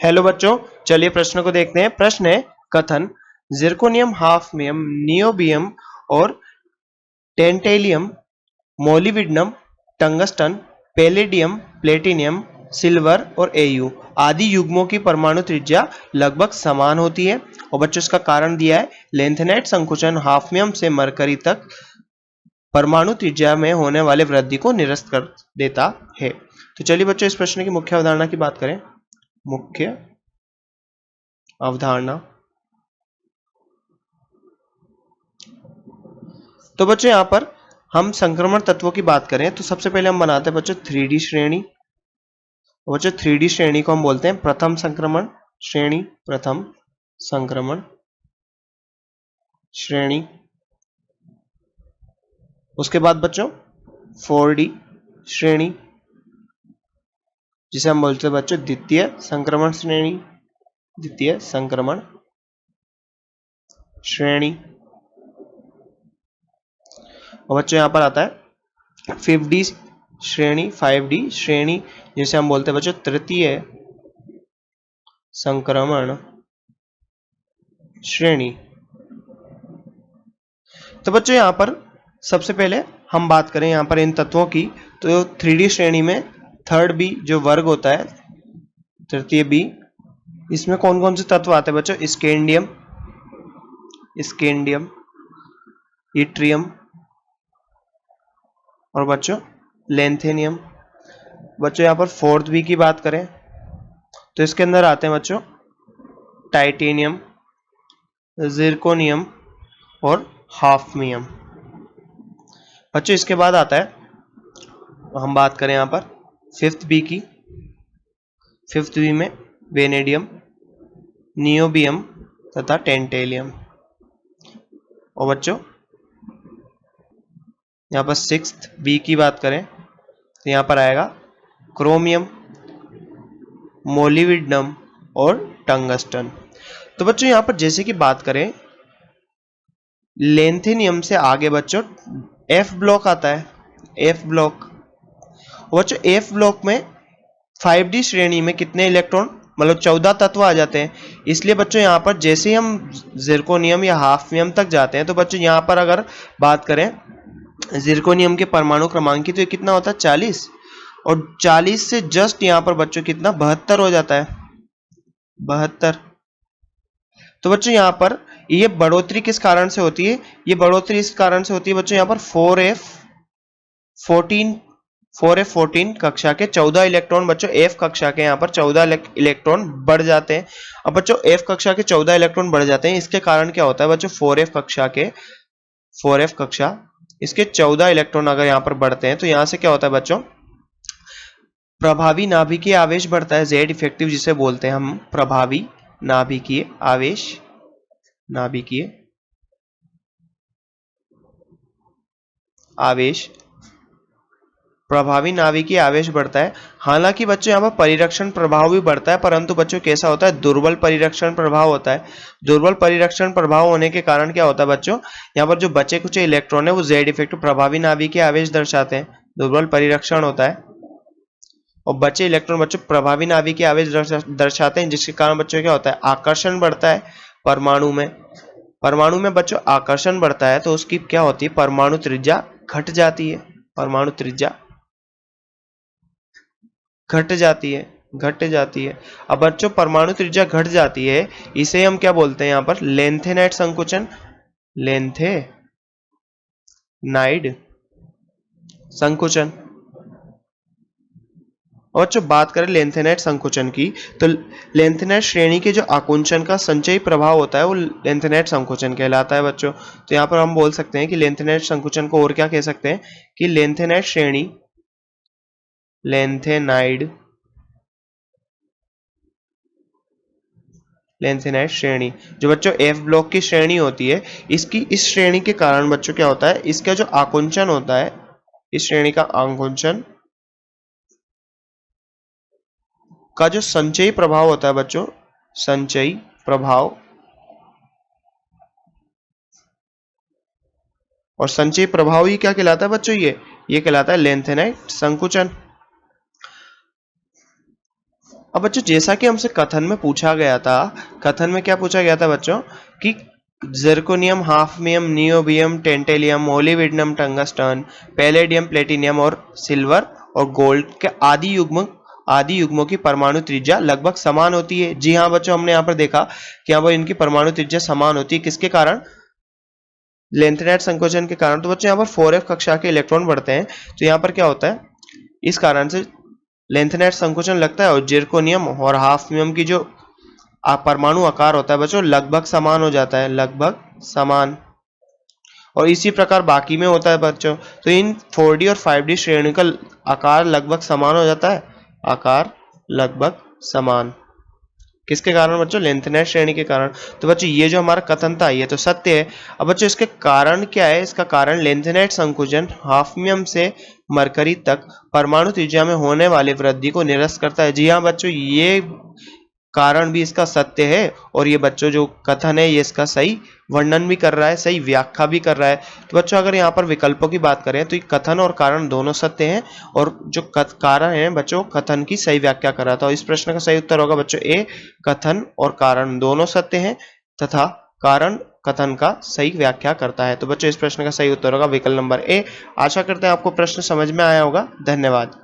Hello बच्चों, चलिए प्रश्न को देखते हैं। प्रश्न है कथन जिरकोनियम, हाफनियम, नियोबियम और tantalum, molybdenum, tungsten, palladium, platinum, silver और एयू आदि युग्मों की परमाणु त्रिज्या लगभग समान होती है। और बच्चों इसका कारण दिया है लेंथेनाइट संकुचन हाफनियम से मरकरी तक परमाणु त्रिज्या में होने वाले वृद्धि को निरस्त कर देता है। तो चलिए बच्चों इस प्रश्न की मुख्य अवधारणा की बात करें। मुख्य अवधारणा। तो बच्चों यहाँ पर हम संक्रमण तत्वों की बात करें तो सबसे पहले हम बनाते हैं बच्चों 3D श्रेणी। बच्चों 3D श्रेणी को हम बोलते हैं प्रथम संक्रमण श्रेणी। प्रथम संक्रमण श्रेणी। उसके बाद बच्चों 4D श्रेणी, जिसे हम बोलते हैं बच्चों द्वितीय संक्रमण श्रेणी। द्वितीय संक्रमण श्रेणी। और बच्चों यहाँ पर आता है 5D श्रेणी। 5D श्रेणी जिसे हम बोलते हैं बच्चों तृतीय संक्रमण श्रेणी। तो बच्चों यहाँ पर सबसे पहले हम बात करें यहाँ पर इन तत्वों की, तो 3D श्रेणी में थर्ड बी जो वर्ग होता है, तृतीय बी, इसमें कौन कौन से तत्व आते हैं बच्चों? स्कैंडियम, स्कैंडियम, इट्रियम और बच्चों लेंथेनियम। बच्चों यहाँ पर फोर्थ बी की बात करें तो इसके अंदर आते हैं बच्चों टाइटेनियम, जिरकोनियम और हाफनियम। बच्चों इसके बाद आता है, हम बात करें यहाँ पर फिफ्थ बी की। फिफ्थ बी में वेनेडियम, नियोबियम तथा टेंटेलियम। और बच्चों यहाँ पर सिक्स्थ बी की बात करें तो यहाँ पर आएगा क्रोमियम, मोलिब्डेनम और टंगस्टन। तो बच्चों यहाँ पर जैसे कि बात करें लेंथेनियम से आगे बच्चों एफ ब्लॉक आता है। F block. बच्चों एफ ब्लॉक में 5D श्रेणी में कितने इलेक्ट्रॉन, मतलब 14 तत्व आ जाते हैं। इसलिए बच्चों यहाँ पर जैसे ही हम जिरकोनियम या हाफनियम तक जाते हैं तो बच्चों यहाँ पर अगर बात करें जिरकोनियम के परमाणु क्रमांक की तो ये कितना होता है 40, और 40 से जस्ट यहाँ पर बच्चों कितना 72 हो जाता है, 72। तो बच्चों यहाँ पर ये बढ़ोतरी किस कारण से होती है? ये बढ़ोतरी इस कारण से होती है बच्चों यहाँ पर 4F14 कक्षा के 14 इलेक्ट्रॉन बच्चों F कक्षा के यहाँ पर 14 इलेक्ट्रॉन बढ़ जाते हैं। अब बच्चों F कक्षा के 14 इलेक्ट्रॉन बढ़ जाते हैं, इसके कारण क्या होता है बच्चों 4F कक्षा इसके 14 इलेक्ट्रॉन अगर यहाँ पर बढ़ते हैं तो यहाँ से क्या होता है बच्चों प्रभावी नाभिकीय आवेश बढ़ता है, Z इफेक्टिव जिसे बोलते हैं हम, प्रभावी नाभिकीय आवेश, नाभिकीय आवेश, प्रभावी नाभिकीय आवेश बढ़ता है। हालांकि बच्चों यहाँ पर परिरक्षण प्रभाव भी बढ़ता है, परंतु बच्चों कैसा होता है दुर्बल परिरक्षण प्रभाव होता है। दुर्बल परिरक्षण प्रभाव होने के कारण क्या होता है बच्चों यहाँ पर जो बचे कुछ इलेक्ट्रॉन है वो Z इफेक्टिव प्रभावी नाभिकीय आवेश दर्शाते हैं, दुर्बल परिरक्षण होता है, और बचे इलेक्ट्रॉन बच्चों प्रभावी नाभिकीय आवेश दर्शाते हैं, जिसके कारण बच्चों क्या होता है आकर्षण बढ़ता है परमाणु में। परमाणु में बच्चों आकर्षण बढ़ता है तो उसकी क्या होती है परमाणु त्रिज्या घट जाती है, परमाणु त्रिज्या घट जाती है, घट जाती है। अब बच्चों परमाणु त्रिज्या घट जाती है, इसे हम क्या बोलते हैं यहाँ पर लेंथेनाइट संकुचन, लेंथेनाइड संकुचन। और जो बात करें लेंथेनाइट संकुचन की तो लेंथेनाइट श्रेणी के जो आकुंचन का संचयी प्रभाव होता है वो लेंथेनाइट संकुचन कहलाता है बच्चों। तो यहाँ पर हम बोल सकते हैं कि लेंथेनाइट संकुचन को और क्या कह सकते हैं कि लेंथेनाइट श्रेणी, लेंथेनाइट श्रेणी जो बच्चों एफ ब्लॉक की श्रेणी होती है, इसकी इस श्रेणी के कारण बच्चों क्या होता है इसका जो आकुंचन होता है, इस श्रेणी का आकुंचन का जो संचयी प्रभाव होता है बच्चों, संचयी प्रभाव, और संचयी प्रभाव ही क्या कहलाता है बच्चों ये कहलाता है लेंथेनाइट संकुचन। अब बच्चों जैसा कि हमसे कथन में पूछा गया था, कथन में क्या पूछा गया था बच्चों कि zirconium, hafnium, niobium, tantalum, molybdenum, tungsten, palladium, platinum और सिल्वर और गोल्ड के आदि युग्मों की परमाणु त्रिज्या लगभग समान होती है। जी हाँ बच्चों, हमने यहाँ पर देखा कि यहाँ पर इनकी परमाणु त्रिज्या समान होती है। किसके कारण? लेंथेनाइट संकोचन के कारण। तो बच्चों यहाँ पर 4f कक्षा के इलेक्ट्रॉन बढ़ते हैं, तो यहाँ पर क्या होता है, इस कारण से लेंथेनाइट संकोचन लगता है और जिरकोनियम और हाफनियम की जो परमाणु आकार होता है बच्चों लगभग समान हो जाता है, लगभग समान। और इसी प्रकार बाकी में होता है बच्चों। तो इन 4D और 5D श्रेणी का आकार लगभग समान हो जाता है, आकार लगभग समान। किसके कारण बच्चों? लेंथेनाइट श्रेणी के कारण। तो बच्चों ये जो हमारा कथन था ये तो सत्य है। अब बच्चों इसके कारण क्या है? इसका कारण लेंथेनाइट संकुचन हाफनियम से मरकरी तक परमाणु त्रिज्या में होने वाली वृद्धि को निरस्त करता है। जी हाँ बच्चों, ये कारण भी इसका सत्य है और ये बच्चों जो कथन है ये इसका सही वर्णन भी कर रहा है, सही व्याख्या भी कर रहा है। तो बच्चों अगर यहाँ पर विकल्पों की बात करें तो ये कथन और कारण दोनों सत्य हैं और जो कारण है बच्चों कथन की सही व्याख्या कर रहा था। तो इस प्रश्न का सही उत्तर होगा बच्चों ए, कथन और कारण दोनों सत्य हैं तथा कारण कथन का सही व्याख्या करता है। तो बच्चों इस प्रश्न का सही उत्तर होगा विकल्प नंबर ए। आशा करते हैं आपको प्रश्न समझ में आया होगा। धन्यवाद।